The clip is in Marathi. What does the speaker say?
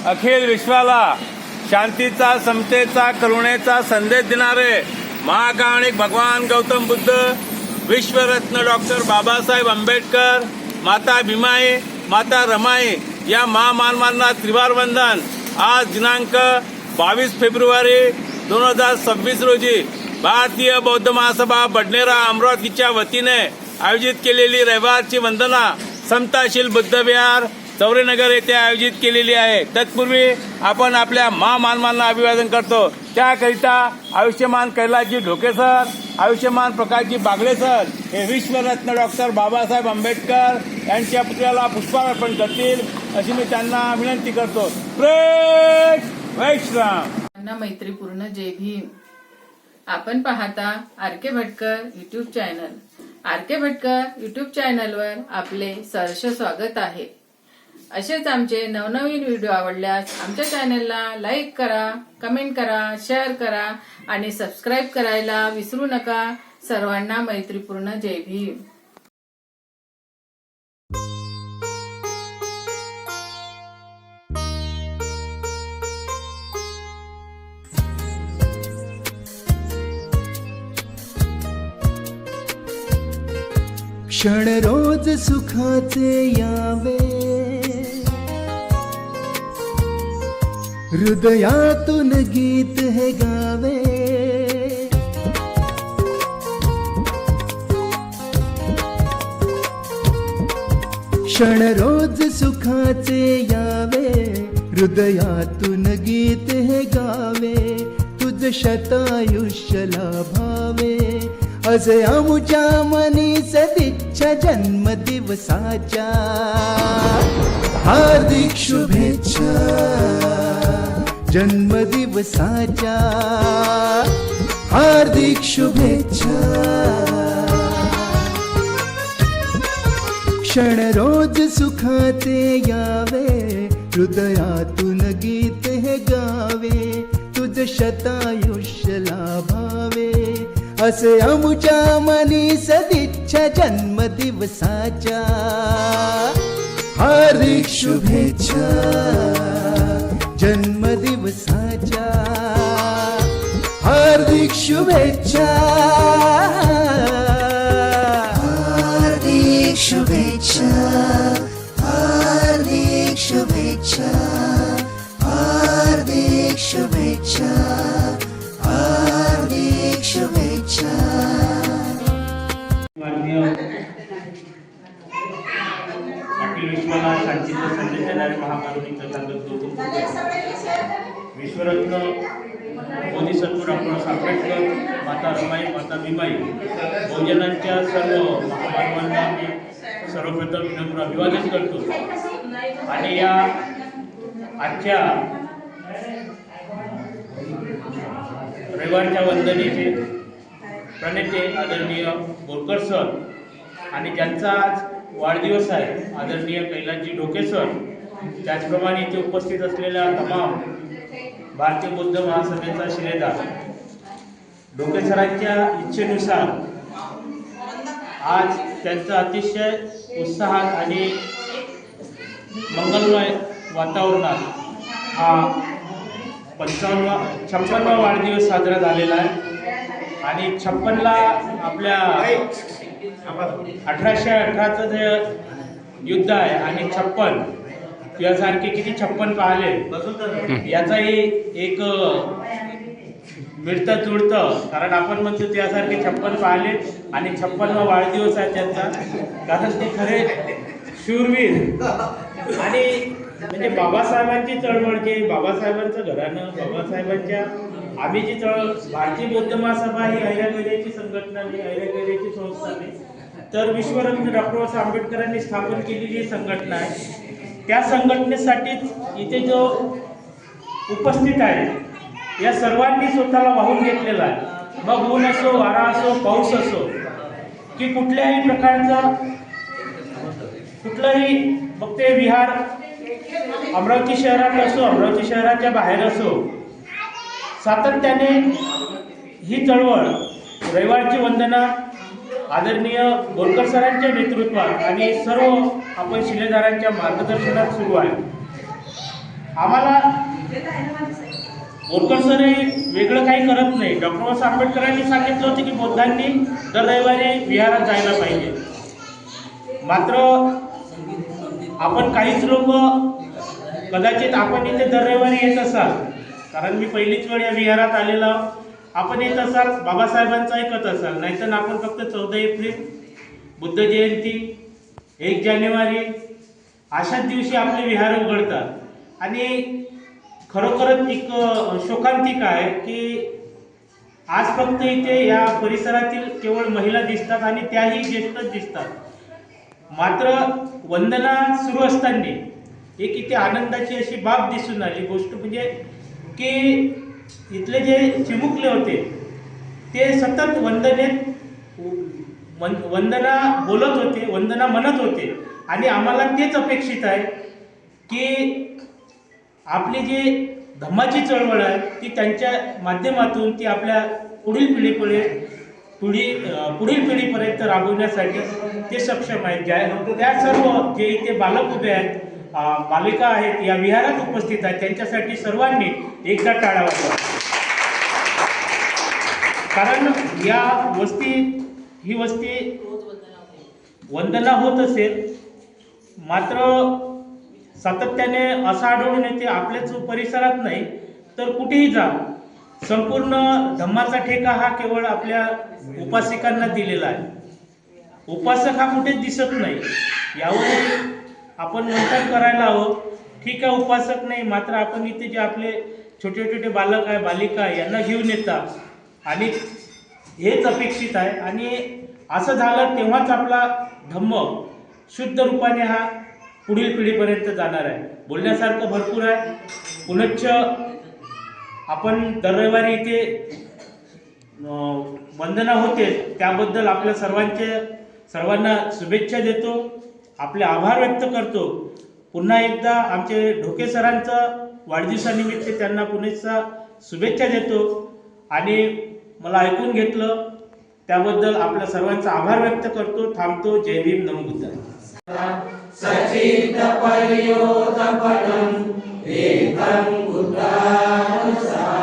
अखिल विश्वाला शांतीचा, समतेचा, करुणेचा संदेश देणारे महाकारुणिक भगवान गौतम बुद्ध, विश्वरत्न डॉक्टर बाबासाहेब आंबेडकर, माता भीमाई, माता रमाई या महामानवांना त्रिवार वंदन। आज दिनांक 22 फेब्रुवारी 2026 रोजी भारतीय बौद्ध महासभा बडनेरा अमरावतीच्या वतीने आयोजित केलेली रविवारची वंदना समताशील बुद्ध विहार चौरेनगर येथे आयोजित केलेली आहे। तत्पूर्वी आपण आपल्या महामानवांना अभिवादन करतो। त्याकरिता आयुष्यमान कैलासजी ढोके सर, आयुष्यमान प्रकाशजी बागडे सर हे विश्वरत्न डॉक्टर बाबासाहेब आंबेडकर यांच्या पुतळ्याला पुष्पार्पण करतील अशी मी त्यांना विनंती करतो। प्रेम वैश्राम। मैत्रीपूर्ण जय भीम। आपण पाहता R K. Bhatkar YouTube channel. R K. Bhatkar YouTube चॅनलवर आपले सहर्ष स्वागत आहे। असेच आमचे नवनवीन व्हिडिओ आवडल्यास आमच्या चॅनलला लाईक करा, कमेंट करा, शेअर करा आणि सबस्क्राईब करायला विसरू नका। सर्वांना मैत्रीपूर्ण जय भीम। क्षण रोज सुखाचे यावे, हृदयातून गीत हे गावे। क्षण रोज सुखाचे यावे, हृदयातून गीत हे गावे। तुझ शतायुष्य लाभावे, असे आमुच्या मनी सदिच्छा जन्मदिवसाच्या। हार्दिक शुभेच्छा जन्मदिवसाच्या, हार्दिक शुभेच्छा। क्षण रोज सुखाचे यावे, हृदयातून गीत हे गावे। तुझ शतायुष्य लाभावे, असे आमुच्या मनी सदिच्छा जन्मदिवसाच्या। हार्दिक शुभेच्छा जन्मदिवसाच्या, हार्दिक शुभेच्छा, हार्दिक शुभेच्छा, हार्दिक शुभेच्छा, हार्दिक शुभेच्छा, हार्दिक शुभेच्छा। अखिल विश्वाला शांतीचा संदेश देणारे महाकारुणिक तथागत गौतम विश्वरत्न बोधिसत्व डॉक्टर आंबेडकर, माता रमाई, माता भीमाई बहुजनांच्या सर्व महामानवांना मी सर्वप्रथम विनम्र अभिवादन करतो। आणि या आजच्या रविवारच्या वंदनेचे प्रणेते आदरणीय बोरकर सर आणि ज्यांचा आज वाढदिवस आहे आदरणीय कैलासजी ढोके सर, त्याचप्रमाणे इथे उपस्थित असलेल्या तमाम भारतीय बौद्ध महासभेचा शिलेदार ढोके सरांच्या इच्छेनुसार आज त्यांचा अतिशय उत्साहात आणि मंगलमय वातावरणात हा 56वा वाढदिवस साजरा झालेला आहे। आणि 56ला आपल्या 1818चं जे युद्ध आहे आणि 56 यासारखे किती 56 पाहिले याचाही एक मिळतं जुळतं, कारण आपण म्हणतो त्यासारखे 56 पाहिले आणि 56वा वाढदिवस आहे त्यांचा, कारण ते खरे शूरवीर आणि म्हणजे बाबासाहेबांची चळवळ, जे बाबासाहेबांचं घराणं, बाबासाहेबांच्या आम्ही जी भारतीय बौद्ध महासभा ही अहिल्यानगरीची संघटना नाही, अहिल्यानगरीची संस्था नाही, तर विश्वरत्न डॉक्टर आंबेडकरांनी स्थापन केलेली संघटना आहे। त्या संघटनेसाठीच इथे जो उपस्थित आहे या सर्वांनी स्वतःला वाहून घेतलेला आहे। मग ऊन असो, वारा असो, पाऊस असो, की कुठल्याही प्रकारचा कुठलाही भक्ते विहार अमरावती शहरात असो, अमरावती शहराच्या बाहेर असो, सातत्याने ही चळवळ रविवारची वंदना आदरणीय बोरकर सरांच्या नेतृत्वात आणि सर्व आपण शिलेदारांच्या मार्गदर्शनात सुरू आहे। आम्हाला बोरकर सर हे वेगळं काही करत नाही. डॉक्टर बाबासाहेब आंबेडकरांनी सांगितलं होतं की बौद्धांनी दर रविवारी विहारात जायला पाहिजे. मात्र आपण काहीच लोक कदाचित आपण इथे दर रविवारी येत असाल, कारण मी पहिलीच वेळ या विहारात आलेलो. आपण येत असाल, बाबासाहेबांचं ऐकत असाल, नाहीतर आपण फक्त 14 एप्रिल, बुद्ध जयंती, 1 जानेवारी अशाच दिवशी आपले विहार उघडतात. आणि खरोखरच एक शोकांतिका आहे की आज फक्त इथे या परिसरातील केवळ महिला दिसतात आणि त्याही ज्येष्ठच दिसतात. मात्र वंदना सुरू असताना एक इथे आनंदाची अशी बाब दिसून आली. गोष्ट म्हणजे की इथले जे चिमुकले होते ते सतत वंदना बोलत होते, वंदना म्हणत होते. आणि आम्हाला तेच अपेक्षित आहे की आपली जी धम्माची चळवळ आहे ती त्यांच्या माध्यमातून ती आपल्या पुढील पिढीपर्यंत राबवण्यासाठी ते सक्षम आहेत. त्या सर्व जे इथे बालक उभे आहेत, बालिका आहेत, या विहारात उपस्थित आहेत, त्यांच्यासाठी सर्वांनी एकदा टाळ्या वाजवा. कारण या ही वस्ती वंदना होत असेल, मात्र सातत्याने असं आढळून येते आपल्याच परिसरात नाही तर कुठेही जा, संपूर्ण धम्माचा ठेका हा केवळ आपल्या उपासिकांना दिलेला आहे. उपासक हा कुठेच दिसत नाही. यावर आपण मंथन करायला हवं. ठीक आहे, उपासक नाही, मात्र आपण इथे जे आपले छोटे छोटे बालक आहे, बालिका आहे, यांना घेऊन येतात आणि हेच अपेक्षित आहे. आणि असं झालं तेव्हाच आपला धम्म शुद्ध रूपाने हा पुढील पिढीपर्यंत जाणार आहे. बोलण्यासारखं भरपूर आहे. पुनश्च आपण दर रविवारी इथे वंदना होते त्याबद्दल आपल्या सर्वांना शुभेच्छा देतो, आपले आभार व्यक्त करतो. पुन्हा एकदा आमचे ढोके सरांचं वाढदिवसानिमित्त त्यांना पुन्हा शुभेच्छा देतो. आणि मला ऐकून घेतलं त्याबद्दल आपल्या सर्वांचा आभार व्यक्त करतो. थांबतो. जय भीम, नमो बुद्धाय. सचित पर्योतपटं एकं बुद्धानुसारम्